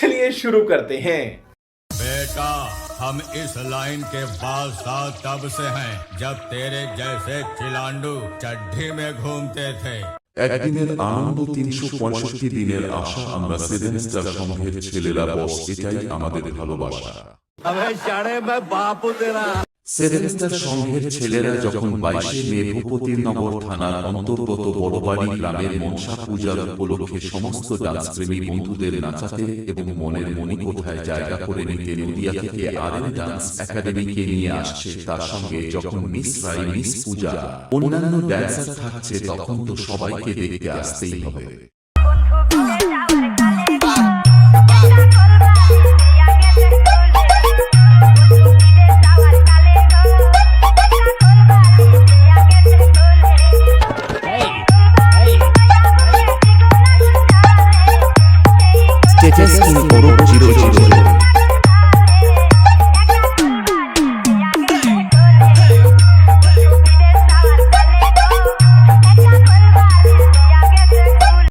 चलिए शुरू करते हैं। बेटा, हम इस लाइन के बादशाह तब से हैं जब तेरे जैसे चिलांडू चड्ढी में घूमते थे। একদিনের আনন্দ ৩৬৫ দিনের আশা আমরা সেভেন স্টার সংঘের ছেলেরা বস, এটাই আমাদের ভালোবাসা। সেভেন স্টার সংঘের ছেলেরা যখন ২২শে মে ভূপতিনগর থানার অন্তর্গত বড়বাড়ি গ্রামের মনসা পূজার উপলক্ষে সমস্ত ডান্সপ্রেমী বন্ধুদের নাচাতে এবং মনের মণিকোঠায় জায়গা করে নিতে নদিয়া থেকে RM ডান্স একাডেমিকে নিয়ে আসছে, তার সঙ্গে যখন মিস রাই, মিস পূজা, অন্যান্য ড্যান্সার থাকছে, তখন তো সবাইকে দেখতে আসতেই হবে। Testing 000